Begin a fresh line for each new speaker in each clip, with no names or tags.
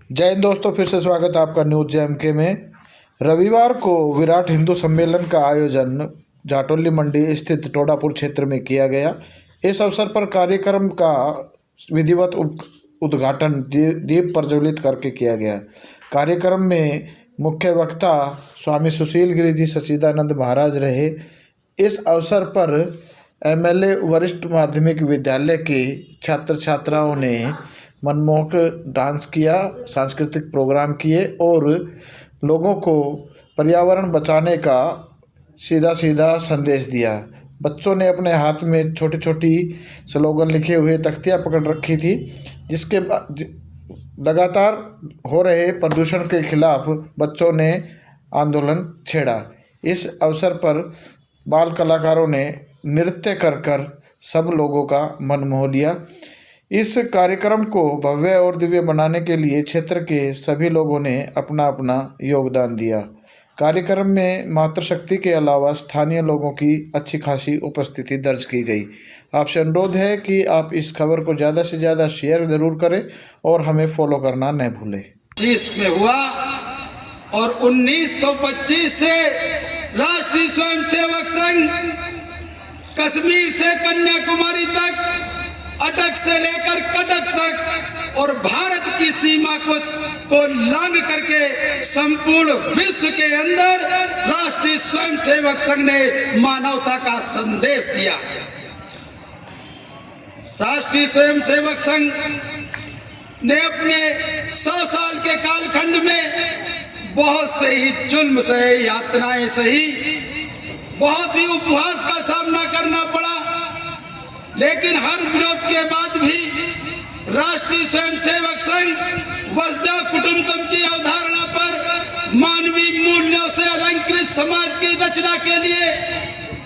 जय हिंद दोस्तों, फिर से स्वागत है आपका न्यूज जेएमके में। रविवार को विराट हिंदू सम्मेलन का आयोजन जाटौली मंडी स्थित टोडापुर क्षेत्र में किया गया। इस अवसर पर कार्यक्रम का विधिवत उद्घाटन दीप प्रज्वलित करके किया गया। कार्यक्रम में मुख्य वक्ता स्वामी सुशील गिरी जी सच्चिदानंद महाराज रहे। इस अवसर पर एमएलए वरिष्ठ माध्यमिक विद्यालय के छात्र छात्राओं ने मनमोहक डांस किया, सांस्कृतिक प्रोग्राम किए और लोगों को पर्यावरण बचाने का सीधा सीधा संदेश दिया। बच्चों ने अपने हाथ में छोटी छोटी स्लोगन लिखे हुए तख्तियाँ पकड़ रखी थी, जिसके लगातार हो रहे प्रदूषण के खिलाफ बच्चों ने आंदोलन छेड़ा। इस अवसर पर बाल कलाकारों ने नृत्य कर सब लोगों का मन मोह लिया। इस कार्यक्रम को भव्य और दिव्य बनाने के लिए क्षेत्र के सभी लोगों ने अपना अपना योगदान दिया। कार्यक्रम में मातृशक्ति के अलावा स्थानीय लोगों की अच्छी खासी उपस्थिति दर्ज की गई। आपसे अनुरोध है कि आप इस खबर को ज़्यादा से ज़्यादा शेयर ज़रूर करें और हमें फॉलो करना न भूलें।
20 में हुआ और 1925 से राष्ट्रीय स्वयंसेवक संघ कश्मीर से कन्याकुमारी तक, अटक से लेकर कटक तक और भारत की सीमा को लांघ करके संपूर्ण विश्व के अंदर राष्ट्रीय स्वयंसेवक संघ ने मानवता का संदेश दिया। राष्ट्रीय स्वयंसेवक संघ ने अपने 100 साल के कालखंड में बहुत से ही जुल्म सहे, यातनाएं सही, बहुत ही उपवास का सामना करना पड़ा, लेकिन हर विरोध के बाद भी राष्ट्रीय स्वयंसेवक संघ वसुधैव कुटुंबकम की अवधारणा पर मानवीय मूल्यों से अलंकृत समाज की रचना के लिए,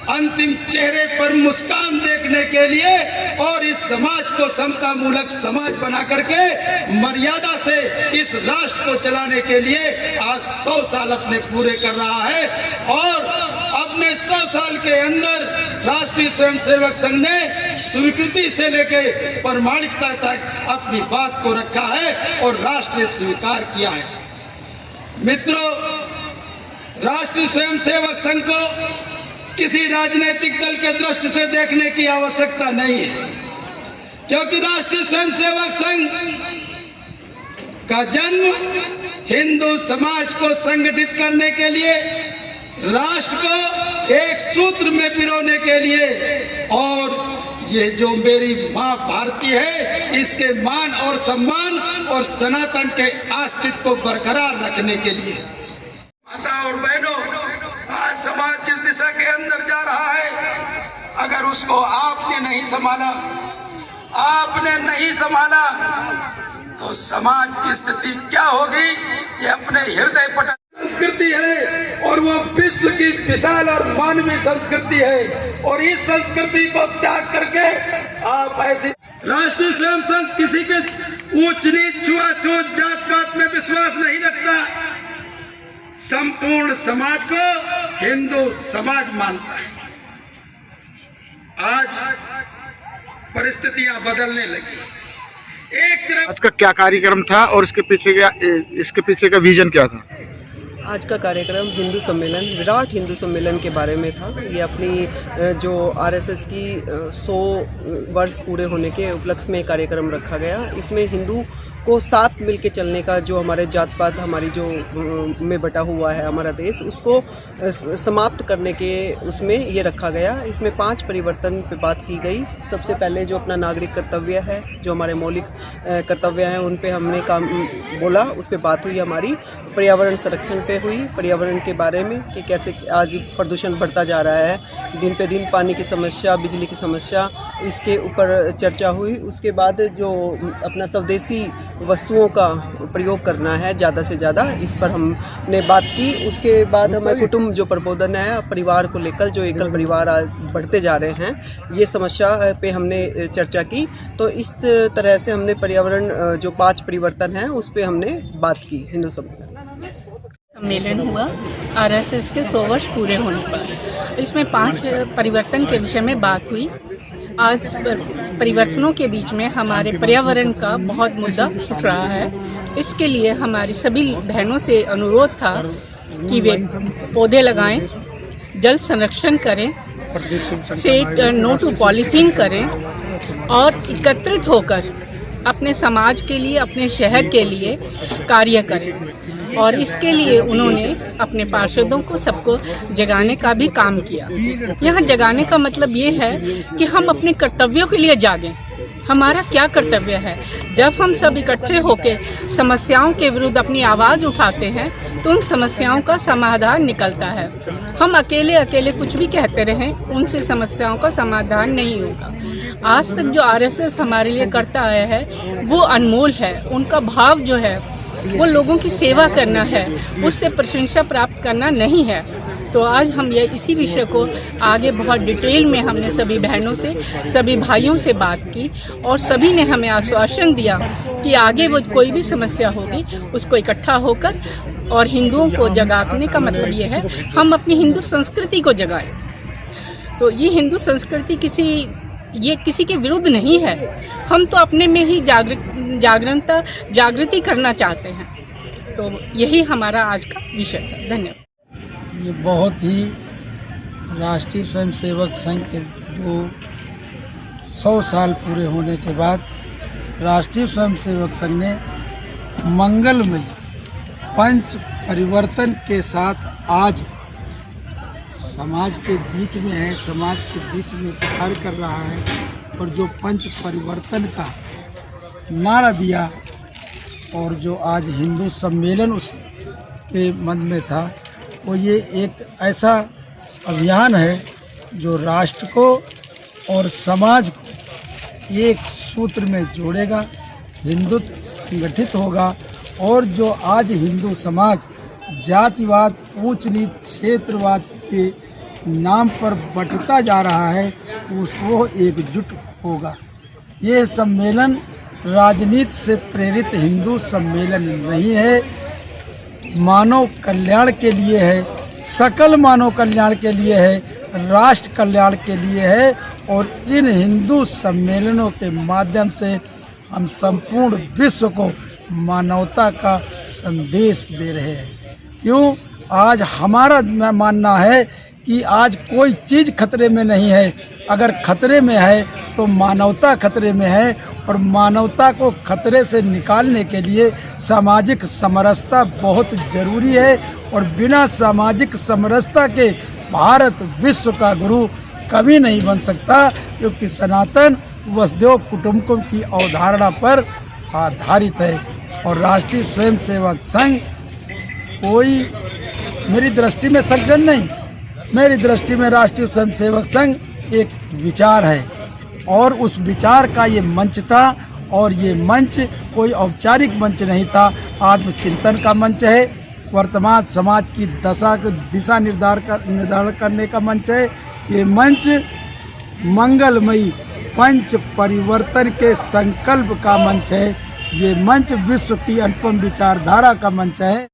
अंतिम चेहरे पर मुस्कान देखने के लिए और इस समाज को समता मूलक समाज बना करके मर्यादा से इस राष्ट्र को चलाने के लिए आज 100 साल अपने पूरे कर रहा है। और अपने 100 साल के अंदर राष्ट्रीय स्वयंसेवक संघ ने स्वीकृति से लेकर प्रामाणिकता तक अपनी बात को रखा है और राष्ट्र ने स्वीकार किया है। मित्रों, राष्ट्रीय स्वयंसेवक संघ को किसी राजनीतिक दल के दृष्टि से देखने की आवश्यकता नहीं है, क्योंकि राष्ट्रीय स्वयंसेवक संघ का जन्म हिंदू समाज को संगठित करने के लिए, राष्ट्र को एक सूत्र में पिरोने के लिए और ये जो मेरी माँ भारती है इसके मान और सम्मान और सनातन के अस्तित्व को बरकरार रखने के लिए। माता और बहनों, आज समाज जिस दिशा के अंदर जा रहा है, अगर उसको आपने नहीं संभाला तो समाज की स्थिति क्या होगी, ये अपने हृदय पटल संस्कृति है और वो विश्व की विशाल और मानवीय संस्कृति है। और इस संस्कृति को त्याग करके आप ऐसी राष्ट्रीय स्वयं संघ किसी के ऊंच नीच, छुआछूत, जात पात में विश्वास नहीं रखता, संपूर्ण समाज को हिंदू समाज मानता है। आज परिस्थितियां बदलने लगी। एक तरफ
आज का क्या कार्यक्रम था और इसके पीछे का विजन क्या था?
आज का कार्यक्रम हिंदू सम्मेलन, विराट हिंदू सम्मेलन के बारे में था। ये अपनी जो आरएसएस की 100 वर्ष पूरे होने के उपलक्ष्य में कार्यक्रम रखा गया। इसमें हिंदू को साथ मिलके चलने का, जो हमारे जात पात, हमारी जो में बटा हुआ है हमारा देश, उसको समाप्त करने के उसमें ये रखा गया। इसमें 5 परिवर्तन पे बात की गई। सबसे पहले जो अपना नागरिक कर्तव्य है, जो हमारे मौलिक कर्तव्य हैं, उन पे हमने काम बोला, उस पर बात हुई। हमारी पर्यावरण संरक्षण पे हुई, पर्यावरण के बारे में कि कैसे आज प्रदूषण बढ़ता जा रहा है, दिन पे दिन पानी की समस्या, बिजली की समस्या, इसके ऊपर चर्चा हुई। उसके बाद जो अपना स्वदेशी वस्तुओं का प्रयोग करना है ज़्यादा से ज़्यादा, इस पर हमने बात की। उसके बाद हमारे कुटुंब जो प्रबोधन है, परिवार को लेकर जो एकल परिवार बढ़ते जा रहे हैं, ये समस्या पे हमने चर्चा की। तो इस तरह से हमने पर्यावरण जो 5 परिवर्तन हैं उस पर हमने बात की। हिंदू
सम्मेलन हुआ आरएसएस के 100 वर्ष पूरे होने पर। इसमें 5 परिवर्तन के विषय में बात हुई। आज परिवर्तनों के बीच में हमारे पर्यावरण का बहुत मुद्दा उठ रहा है। इसके लिए हमारी सभी बहनों से अनुरोध था कि वे पौधे लगाएं, जल संरक्षण करें, से नो टू पॉलीथीन करें और एकत्रित होकर अपने समाज के लिए, अपने शहर के लिए कार्य करें। और इसके लिए उन्होंने अपने पार्षदों को सबको जगाने का भी काम किया। यहाँ जगाने का मतलब ये है कि हम अपने कर्तव्यों के लिए जागें। हमारा क्या कर्तव्य है? जब हम सब इकट्ठे होकर समस्याओं के विरुद्ध अपनी आवाज़ उठाते हैं तो उन समस्याओं का समाधान निकलता है। हम अकेले अकेले कुछ भी कहते रहें, उनसे समस्याओं का समाधान नहीं होगा। आज तक जो आरएसएस हमारे लिए करता आया है वो अनमोल है। उनका भाव जो है वो लोगों की सेवा करना है, उससे प्रशंसा प्राप्त करना नहीं है। तो आज हम ये इसी विषय को आगे बहुत डिटेल में हमने सभी बहनों से, सभी भाइयों से बात की और सभी ने हमें आश्वासन दिया कि आगे वो कोई भी समस्या होगी उसको इकट्ठा होकर, और हिंदुओं को जगाने का मतलब ये है हम अपनी हिंदू संस्कृति को जगाएं। तो ये हिंदू संस्कृति किसी के विरुद्ध नहीं है। हम तो अपने में ही जागृति करना चाहते हैं। तो यही हमारा आज का विषय था। धन्यवाद।
ये बहुत ही राष्ट्रीय स्वयंसेवक संघ के जो 100 साल पूरे होने के बाद राष्ट्रीय स्वयंसेवक संघ ने मंगलमय पंच परिवर्तन के साथ आज समाज के बीच में है, समाज के बीच में कार्य कर रहा है। और जो पंच परिवर्तन का नारा दिया और जो आज हिंदू सम्मेलन उसके मन में था, वो ये एक ऐसा अभियान है जो राष्ट्र को और समाज को एक सूत्र में जोड़ेगा, हिंदुत्व संगठित होगा। और जो आज हिंदू समाज जातिवाद, ऊंच नीच, क्षेत्रवाद के नाम पर बंटता जा रहा है, वो एकजुट होगा। ये सम्मेलन राजनीति से प्रेरित हिंदू सम्मेलन नहीं है, मानव कल्याण के लिए है, सकल मानव कल्याण के लिए है, राष्ट्र कल्याण के लिए है। और इन हिंदू सम्मेलनों के माध्यम से हम संपूर्ण विश्व को मानवता का संदेश दे रहे हैं। क्यों? आज हमारा मानना है कि आज कोई चीज़ खतरे में नहीं है। अगर खतरे में है तो मानवता खतरे में है, और मानवता को खतरे से निकालने के लिए सामाजिक समरसता बहुत ज़रूरी है। और बिना सामाजिक समरसता के भारत विश्व का गुरु कभी नहीं बन सकता, क्योंकि सनातन वसुधैव कुटुंबकम की अवधारणा पर आधारित है। और राष्ट्रीय स्वयंसेवक संघ कोई मेरी दृष्टि में संगठन नहीं, मेरी दृष्टि में राष्ट्रीय स्वयंसेवक संघ एक विचार है। और उस विचार का ये मंच था, और ये मंच कोई औपचारिक मंच नहीं था, आत्मचिंतन का मंच है, वर्तमान समाज की दशा को दिशा निर्धारण करने का मंच है। ये मंच मंगलमयी पंच परिवर्तन के संकल्प का मंच है। ये मंच विश्व की अनुपम विचारधारा का मंच है।